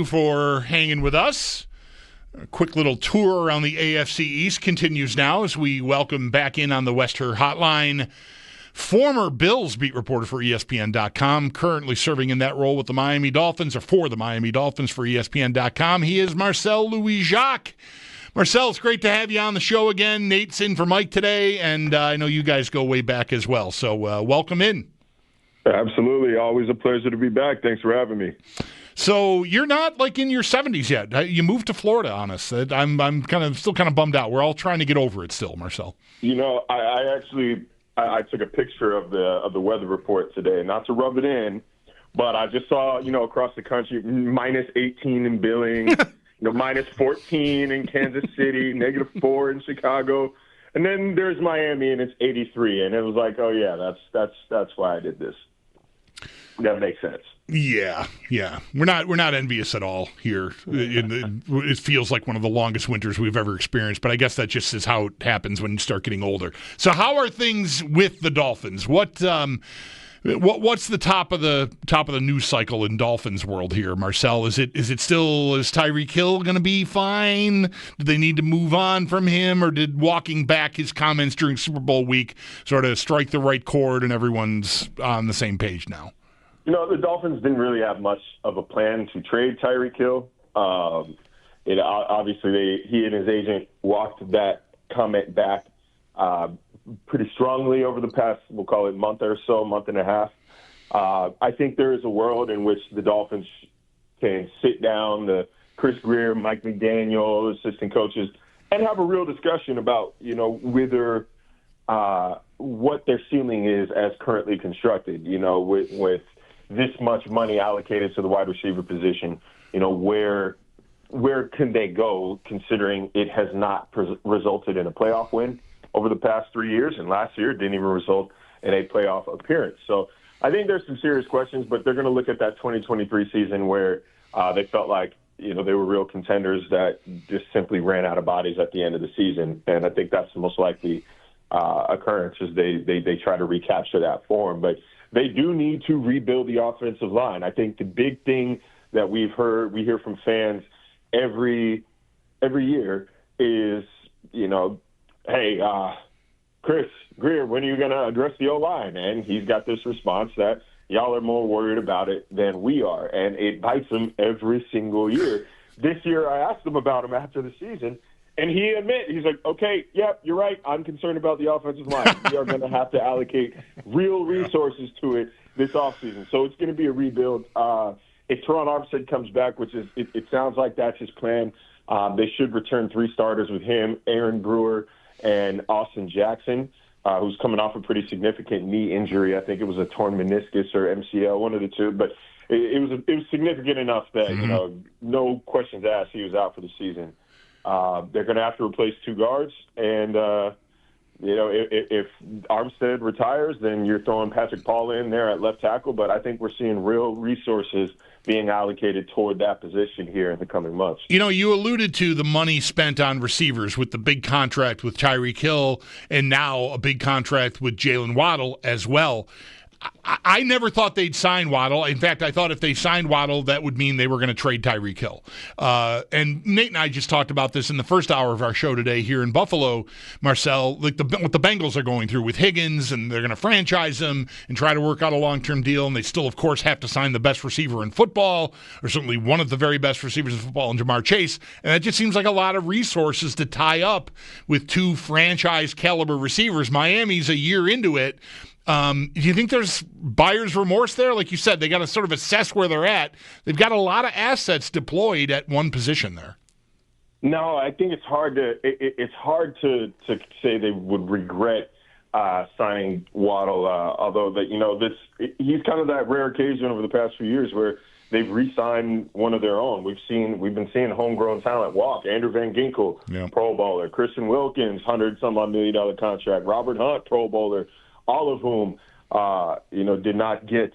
For hanging with us. A quick little tour around the AFC East continues now as we welcome back in on the Wester Hotline former Bills beat reporter for ESPN.com, currently serving in that role with the Miami Dolphins, or for the Miami Dolphins for ESPN.com. He is Marcel Louis-Jacques. Marcel, it's great to have you on the show again. Nate's in for Mike today, and I know you guys go way back as well, so welcome in. Absolutely. Always a pleasure to be back. Thanks for having me. So you're not like in your 70s yet. You moved to Florida on us. I'm still kind of bummed out. We're all trying to get over it still, Marcel. You know, I took a picture of the weather report today, not to rub it in, but I just saw, across the country, minus 18 in Billings, minus 14 in Kansas City, negative 4 in Chicago. And then there's Miami and it's 83. And it was like, oh yeah, that's why I did this. That makes sense. Yeah. We're not envious at all here. It feels like one of the longest winters we've ever experienced, but I guess that just is how it happens when you start getting older. So how are things with the Dolphins? What's the top of the news cycle in Dolphins world here, Marcel? Is Tyreek Hill going to be fine? Do they need to move on from him, or did walking back his comments during Super Bowl week sort of strike the right chord and everyone's on the same page now? The Dolphins didn't really have much of a plan to trade Tyreek Hill. Obviously, he and his agent walked that comment back pretty strongly over the past, we'll call it month and a half. I think there is a world in which the Dolphins can sit down, the Chris Greer, Mike McDaniel, assistant coaches, and have a real discussion about, whether what their ceiling is as currently constructed, with this much money allocated to the wide receiver position, where can they go, considering it has not resulted in a playoff win over the past 3 years, and last year it didn't even result in a playoff appearance. So I think there's some serious questions, but they're going to look at that 2023 season where they felt like, they were real contenders that just simply ran out of bodies at the end of the season. And I think that's the most likely occurrence, is they try to recapture that form. But they do need to rebuild the offensive line. I think the big thing that we hear from fans every year is, hey, Chris Greer, when are you going to address the O-line? And he's got this response that y'all are more worried about it than we are. And it bites him every single year. This year I asked him about him after the season, and he's like, okay, yep, you're right. I'm concerned about the offensive line. We are going to have to allocate real resources to it this offseason. So it's going to be a rebuild. If Teron Armstead comes back, which is, it sounds like that's his plan, they should return 3 starters with him, Aaron Brewer and Austin Jackson, who's coming off a pretty significant knee injury. I think it was a torn meniscus or MCL, one of the two. But it was significant enough that, no questions asked, he was out for the season. They're going to have to replace 2 guards, and if Armstead retires, then you're throwing Patrick Paul in there at left tackle. But I think we're seeing real resources being allocated toward that position here in the coming months. You alluded to the money spent on receivers with the big contract with Tyreek Hill, and now a big contract with Jalen Waddle as well. I never thought they'd sign Waddle. In fact, I thought if they signed Waddle, that would mean they were going to trade Tyreek Hill. And Nate and I just talked about this in the first hour of our show today here in Buffalo, Marcel, like what the Bengals are going through with Higgins, and they're going to franchise him and try to work out a long-term deal. And they still, of course, have to sign the best receiver in football, or certainly one of the very best receivers in football, in Jamar Chase. And that just seems like a lot of resources to tie up with 2 franchise-caliber receivers. Miami's a year into it. Do you think there's buyer's remorse there? Like you said, they got to sort of assess where they're at. They've got a lot of assets deployed at one position there. No, I think it's hard to say they would regret signing Waddle. Although he's kind of that rare occasion over the past few years where they've re-signed one of their own. We've been seeing homegrown talent walk. Andrew Van Ginkel, Pro Bowler. Christian Wilkins, $100-some-odd million contract. Robert Hunt, Pro Bowler. All of whom, did not get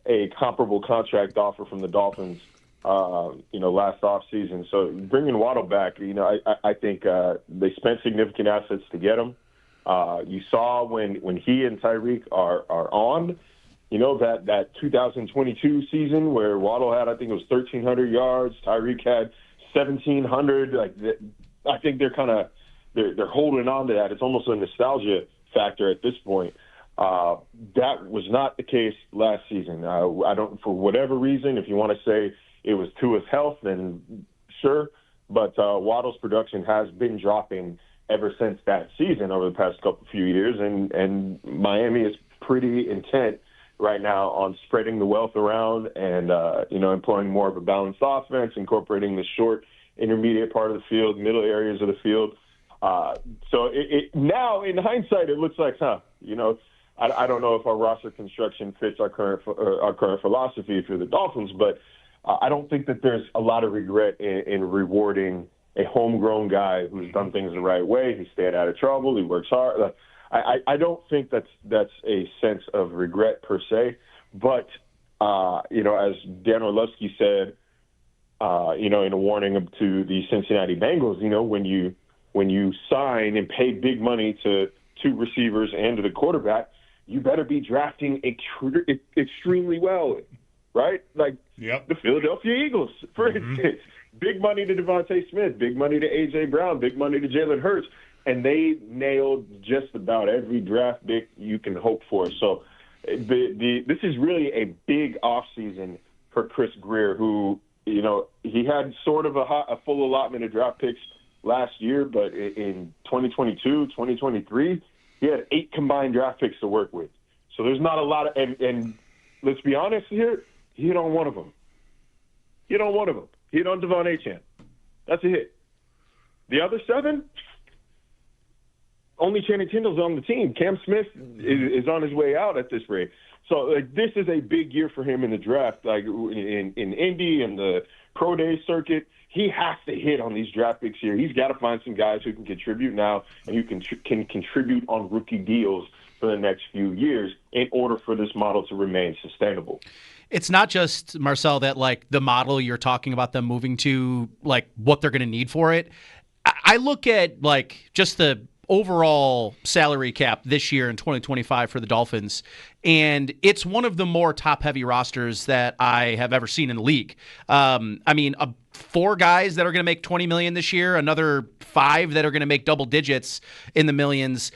a comparable contract offer from the Dolphins, last offseason. So bringing Waddle back, I think they spent significant assets to get him. You saw when he and Tyreek are on, that 2022 season where Waddle had, I think it was 1,300 yards, Tyreek had 1,700. I think they're holding on to that. It's almost a nostalgia factor at this point. That was not the case last season. I don't, for whatever reason, if you want to say it was Tua's health, then sure. But Waddle's production has been dropping ever since that season over the past few years, and Miami is pretty intent right now on spreading the wealth around and employing more of a balanced offense, incorporating the short, intermediate part of the field, middle areas of the field. So now in hindsight, it looks like, I don't know if our roster construction fits our current philosophy if you're the Dolphins, but I don't think that there's a lot of regret in rewarding a homegrown guy who's done things the right way. He stayed out of trouble. He works hard. I don't think that's a sense of regret per se. But, as Dan Orlovsky said, in a warning to the Cincinnati Bengals, when you sign and pay big money to two receivers and to the quarterback, you better be drafting extremely well, right? Like the Philadelphia Eagles, for instance. Big money to Devontae Smith, big money to A.J. Brown, big money to Jalen Hurts, and they nailed just about every draft pick you can hope for. So this is really a big offseason for Chris Greer, who, he had sort of a full allotment of draft picks last year, but in 2022, 2023, he had 8 combined draft picks to work with. So there's not a lot of and let's be honest here, he hit on one of them. He hit on Devon Achane. That's a hit. The other 7, only Channing Tindall's on the team. Cam Smith is on his way out at this rate. So this is a big year for him in the draft, like in Indy and the pro day circuit. He has to hit on these draft picks here. He's got to find some guys who can contribute now and who can contribute on rookie deals for the next few years in order for this model to remain sustainable. It's not just, Marcel, that the model you're talking about them moving to, what they're going to need for it. I look at just the overall salary cap this year in 2025 for the Dolphins, and it's one of the more top-heavy rosters that I have ever seen in the league. 4 guys that are going to make $20 million this year, another 5 that are going to make double digits in the millions,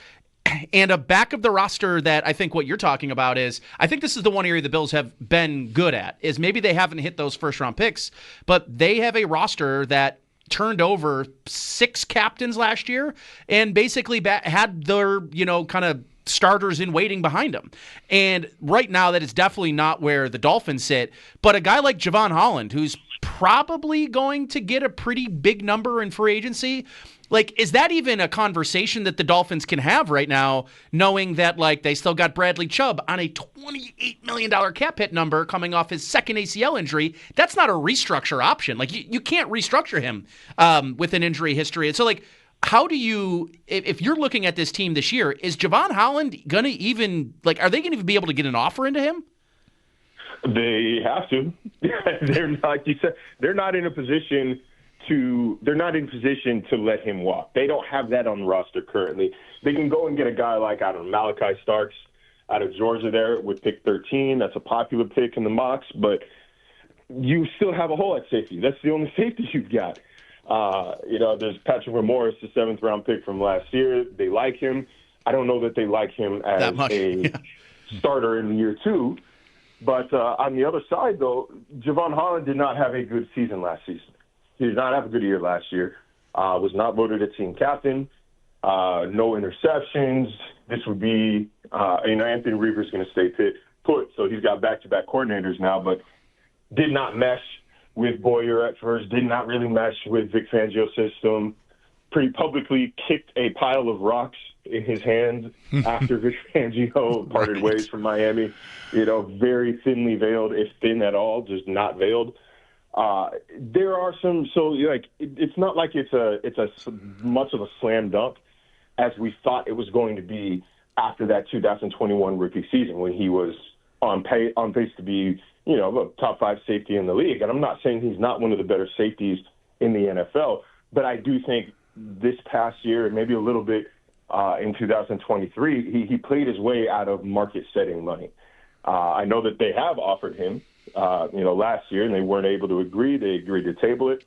and a back of the roster that I think what you're talking about is, I think this is the one area the Bills have been good at, is maybe they haven't hit those first-round picks, but they have a roster that turned over 6 captains last year and basically had their, kind of starters in waiting behind them. And right now that is definitely not where the Dolphins sit, but a guy like Javon Holland, who's probably going to get a pretty big number in free agency, is that even a conversation that the Dolphins can have right now, knowing that, they still got Bradley Chubb on a $28 million cap hit number coming off his second ACL injury? That's not a restructure option. You can't restructure him with an injury history. And so, how do you, if you're looking at this team this year, is Javon Holland going to even, are they going to even be able to get an offer into him? They have to. They're not, like you said, they're not in position to let him walk. They don't have that on the roster currently. They can go and get a guy like, Malachi Starks out of Georgia there with pick 13. That's a popular pick in the mocks, but you still have a hole at safety. That's the only safety you've got. There's Patrick Morris, the 7th-round pick from last year. They like him. I don't know that they like him as a starter in year 2. But on the other side, though, Javon Holland did not have a good season last season. He did not have a good year last year. Was not voted a team captain. No interceptions. This would be, Anthony Reaver's going to stay put, so he's got back-to-back coordinators now, but did not mesh with Boyer at first, did not really mesh with Vic Fangio's system. Pretty publicly kicked a pile of rocks in his hands after Vic Fangio parted ways from Miami. Very thinly veiled, if thin at all, just not veiled. There are some, it's not like it's a much of a slam dunk as we thought it was going to be after that 2021 rookie season when he was on pace to be, a top 5 safety in the league. And I'm not saying he's not one of the better safeties in the NFL, but I do think this past year, and maybe a little bit in 2023, he played his way out of market setting money. I know that they have offered him, last year, and they weren't able to agree. They agreed to table it.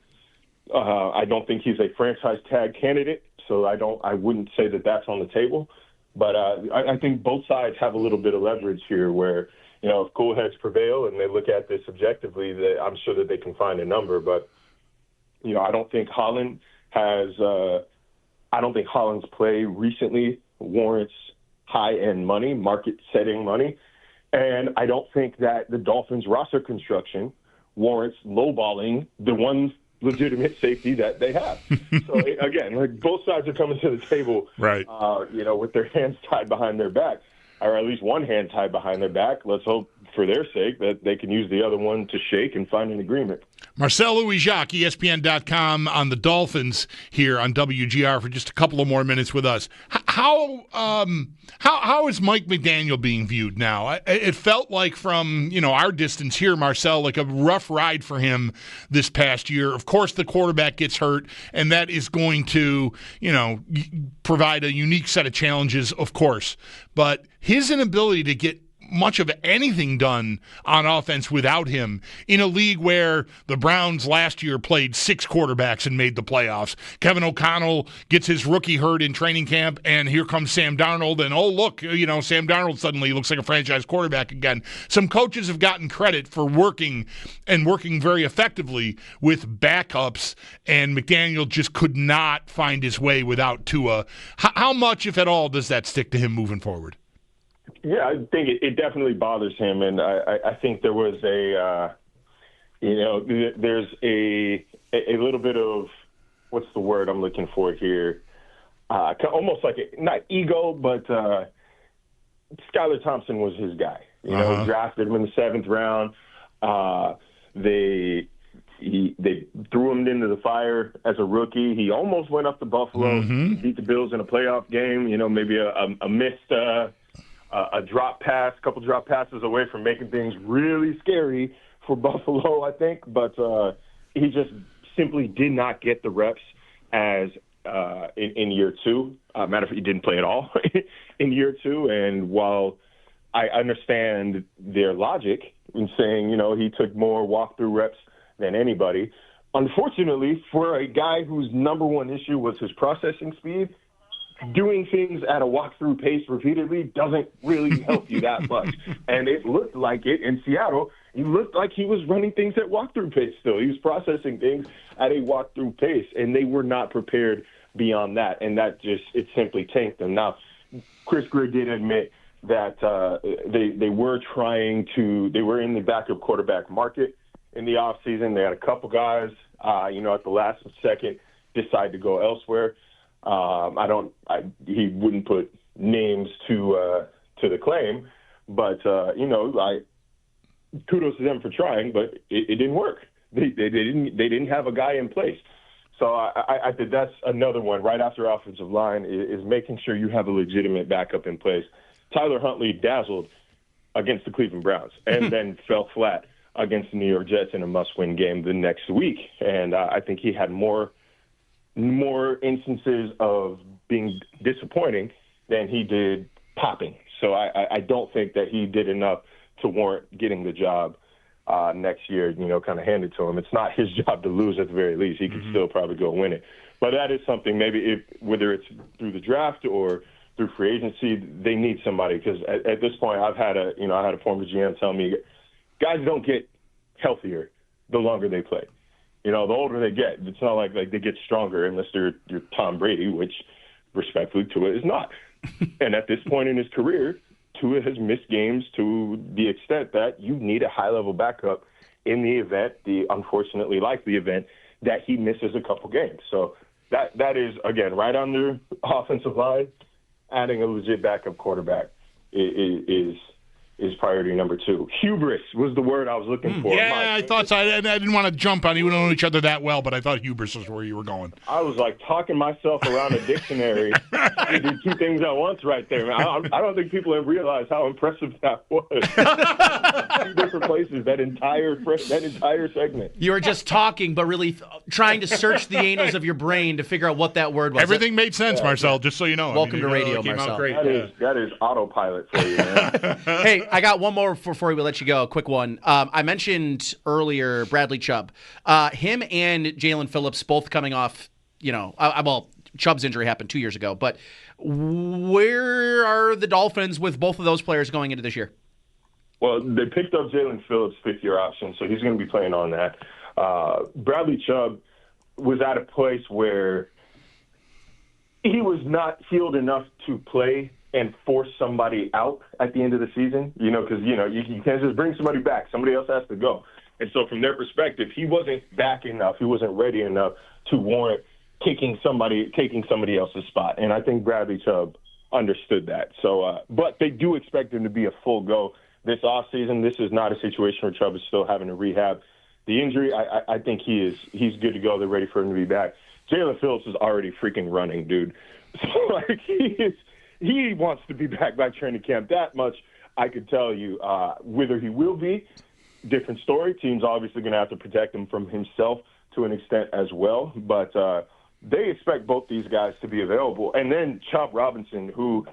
I don't think he's a franchise tag candidate, so I wouldn't say that that's on the table. But I think both sides have a little bit of leverage here where, if cool heads prevail and they look at this objectively, that I'm sure that they can find a number. But, I don't think Holland's play recently warrants high-end money, market-setting money. And I don't think that the Dolphins roster construction warrants lowballing the one legitimate safety that they have. So, again, both sides are coming to the table, right? With their hands tied behind their back, or at least one hand tied behind their back. Let's hope, for their sake, that they can use the other one to shake and find an agreement. Marcel Louis-Jacques, ESPN.com, on the Dolphins here on WGR for just a couple of more minutes with us. How is Mike McDaniel being viewed now? It felt like from our distance here, Marcel, like a rough ride for him this past year. Of course, the quarterback gets hurt, and that is going to provide a unique set of challenges, of course. But his inability to get much of anything done on offense without him in a league where the Browns last year played 6 quarterbacks and made the playoffs. Kevin O'Connell gets his rookie hurt in training camp, and here comes Sam Darnold, and look, Sam Darnold suddenly looks like a franchise quarterback again. Some coaches have gotten credit for working very effectively with backups, and McDaniel just could not find his way without Tua. How much, if at all, does that stick to him moving forward? Yeah, I think it definitely bothers him, and I think there was there's a little bit of, what's the word I'm looking for here? Almost like not ego, but Skylar Thompson was his guy. Drafted him in the 7th round. They threw him into the fire as a rookie. He almost went up to Buffalo, beat the Bills in a playoff game. Maybe a missed. A drop pass, a couple drop passes away from making things really scary for Buffalo, I think. But he just simply did not get the reps as in year 2. Matter of fact, he didn't play at all in year 2. And while I understand their logic in saying, he took more walkthrough reps than anybody, unfortunately, for a guy whose number one issue was his processing speed, doing things at a walkthrough pace repeatedly doesn't really help you that much. And it looked like it in Seattle. He looked like he was running things at walkthrough pace still. He was processing things at a walkthrough pace, and they were not prepared beyond that. And that it simply tanked them. Now, Chris Greer did admit that they were in the backup quarterback market in the offseason. They had a couple guys, at the last second decide to go elsewhere. He wouldn't put names to the claim, but kudos to them for trying, but it didn't work. They didn't have a guy in place. So I think that's another one right after offensive line is making sure you have a legitimate backup in place. Tyler Huntley dazzled against the Cleveland Browns and then fell flat against the New York Jets in a must-win game the next week. And I think he had more instances of being disappointing than he did popping. So I don't think that he did enough to warrant getting the job next year, kind of handed to him. It's not his job to lose at the very least. He could still probably go win it. But that is something maybe whether it's through the draft or through free agency, they need somebody because at this point I had a former GM tell me guys don't get healthier the longer they play. The older they get, it's not like they get stronger unless you're Tom Brady, which respectfully Tua is not. And at this point in his career, Tua has missed games to the extent that you need a high-level backup in the event, the unfortunately likely event, that he misses a couple games. So that is, again, right under offensive line, adding a legit backup quarterback is priority number 2. Hubris was the word I was looking for. Yeah, I thought so. I didn't want to jump on you. We don't know each other that well, but I thought hubris was where you were going. I was like talking myself around a dictionary. I did 2 things at once right there. Man. I don't think people have realized how impressive that was. 2 different places, that entire segment. You were just talking, but really trying to search the annals of your brain to figure out what that word was. Everything made sense, Marcel, just so you know. Welcome to radio, Marcel. That is autopilot for you, man. Hey, I got one more before we let you go. A quick one. I mentioned earlier Bradley Chubb. Him and Jalen Phillips both coming off, well, Chubb's injury happened 2 years ago, but where are the Dolphins with both of those players going into this year? Well, they picked up Jalen Phillips' fifth-year option, so he's going to be playing on that. Bradley Chubb was at a place where he was not healed enough to play and force somebody out at the end of the season, because, you can't just bring somebody back. Somebody else has to go. And so from their perspective, he wasn't back enough. He wasn't ready enough to warrant taking somebody else's spot. And I think Bradley Chubb understood that. So, but they do expect him to be a full go this offseason. This is not a situation where Chubb is still having to rehab the injury. I think he's good to go. They're ready for him to be back. Jalen Phillips is already freaking running, dude. So, he wants to be back by training camp. That much I could tell you. Whether he will be, different story. Team's obviously going to have to protect him from himself to an extent as well. But they expect both these guys to be available. And then Chop Robinson, who,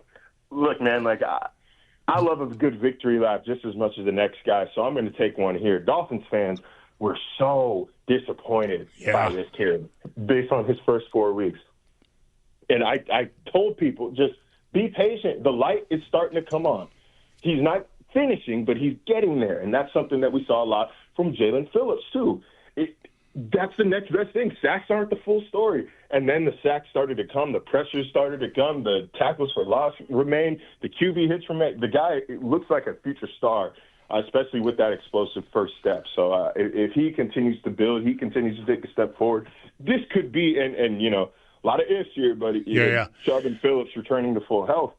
look, man, I love a good victory lap just as much as the next guy, so I'm going to take one here. Dolphins fans were so disappointed by this kid based on his first 4 weeks. And I told people, just be patient. The light is starting to come on. He's not finishing, but he's getting there, and that's something that we saw a lot from Jalen Phillips, too. That's the next best thing. Sacks aren't the full story. And then the sacks started to come. The pressures started to come. The tackles for loss remained. The QB hits remain. The guy looks like a future star, especially with that explosive first step. So if he continues to build, he continues to take a step forward, this could be, and a lot of ifs here, but Chubb and Phillips returning to full health,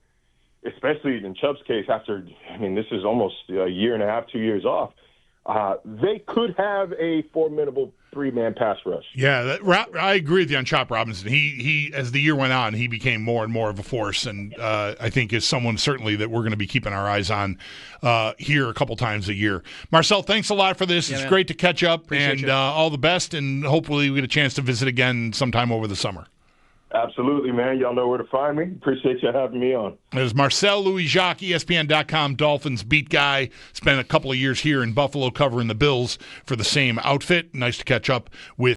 especially in Chubb's case after, this is almost a year and a half, 2 years off. They could have a formidable three-man pass rush. Yeah, I agree with you on Chop Robinson. He as the year went on, he became more and more of a force, and I think is someone certainly that we're going to be keeping our eyes on here a couple times a year. Marcel, thanks a lot for this. It's great to catch up, appreciate and all the best, and hopefully we get a chance to visit again sometime over the summer. Absolutely, man. Y'all know where to find me. Appreciate you having me on. There's Marcel Louis-Jacques, ESPN.com Dolphins beat guy. Spent a couple of years here in Buffalo covering the Bills for the same outfit. Nice to catch up with